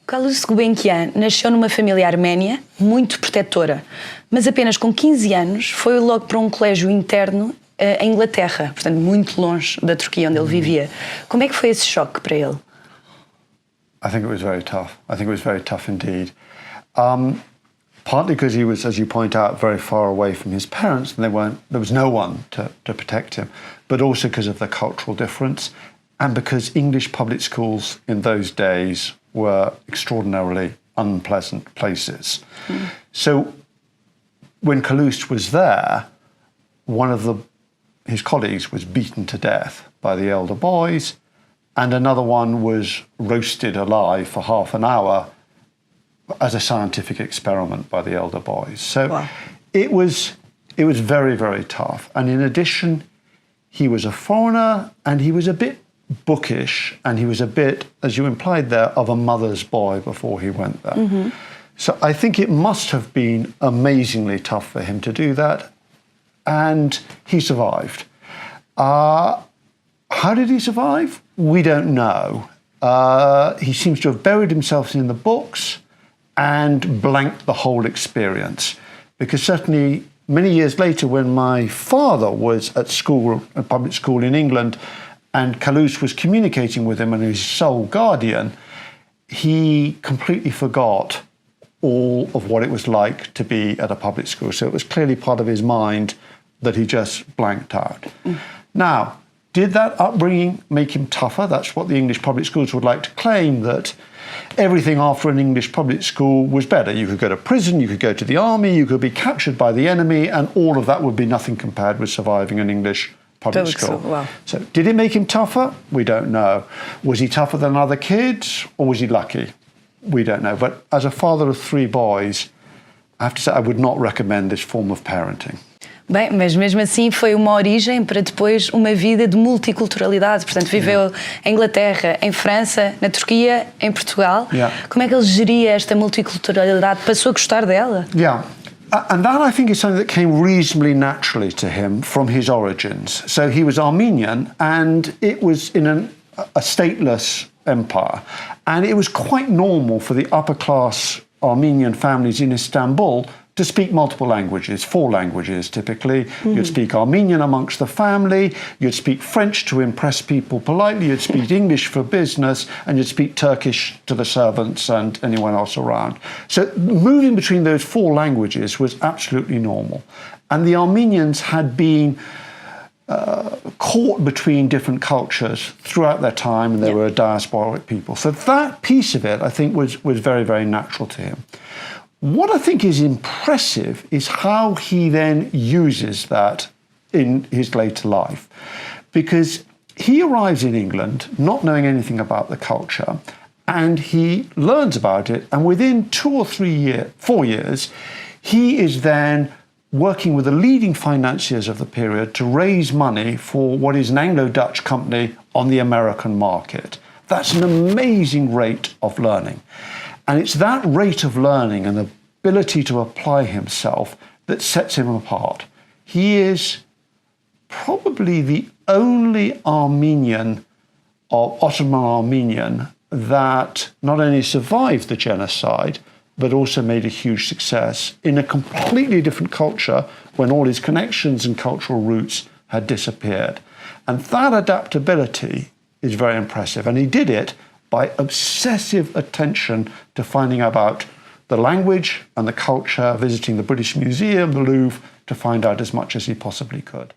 Calouste Gulbenkian nasceu numa família arménia muito protetora, mas apenas com 15 anos foi logo para um colégio interno em Inglaterra, portanto muito longe da Turquia onde ele vivia. Como é que foi esse choque para ele? I think it was very tough. I think it was very tough indeed. Partly because he was, as you point out, very far away from his parents and there was no one to protect him, but also because of the cultural difference and because English public schools in those days were extraordinarily unpleasant places. So when Calouste was there, one of his colleagues was beaten to death by the elder boys, and another one was roasted alive for half an hour as a scientific experiment by the elder boys. So wow. It was very, very tough. And in addition, he was a foreigner and he was a bit bookish and he was a bit, as you implied there, of a mother's boy before he went there. Mm-hmm. So I think it must have been amazingly tough for him to do that. And he survived. How did he survive? We don't know. He seems to have buried himself in the books and blanked the whole experience. Because certainly many years later, when my father was at school, a public school in England, and Calouste was communicating with him and his sole guardian, he completely forgot all of what it was like to be at a public school. So it was clearly part of his mind that he just blanked out. Now, did that upbringing make him tougher? That's what the English public schools would like to claim, that everything after an English public school was better. You could go to prison, you could go to the army, you could be captured by the enemy, and all of that would be nothing compared with surviving an English public school. Wow. So did it make him tougher? We don't know. Was he tougher than other kids, or was he lucky? We don't know. But as a father of 3 boys, I have to say I would not recommend this form of parenting. Bem, mas mesmo assim foi uma origem para depois uma vida de multiculturalidade. Portanto, viveu em Inglaterra, em França, na Turquia, em Portugal. Yeah. Como é que ele geria esta multiculturalidade? Passou a gostar dela? Yeah. And that, I think, is something that came reasonably naturally to him from his origins. So he was Armenian, and it was in a stateless empire. And it was quite normal for the upper-class Armenian families in Istanbul to speak multiple languages, 4 languages typically. Mm-hmm. You'd speak Armenian amongst the family, you'd speak French to impress people politely, you'd speak English for business, and you'd speak Turkish to the servants and anyone else around. So moving between those 4 languages was absolutely normal. And the Armenians had been caught between different cultures throughout their time, and they were a diasporic people. So that piece of it, I think, was very, very natural to him. What I think is impressive is how he then uses that in his later life. Because he arrives in England not knowing anything about the culture, and he learns about it, and within 2 or 4 years, he is then working with the leading financiers of the period to raise money for what is an Anglo-Dutch company on the American market. That's an amazing rate of learning. And it's that rate of learning and the ability to apply himself that sets him apart. He is probably the only Armenian, or Ottoman Armenian, that not only survived the genocide, but also made a huge success in a completely different culture when all his connections and cultural roots had disappeared. And that adaptability is very impressive. And he did it by obsessive attention to finding out about the language and the culture, visiting the British Museum, the Louvre, to find out as much as he possibly could.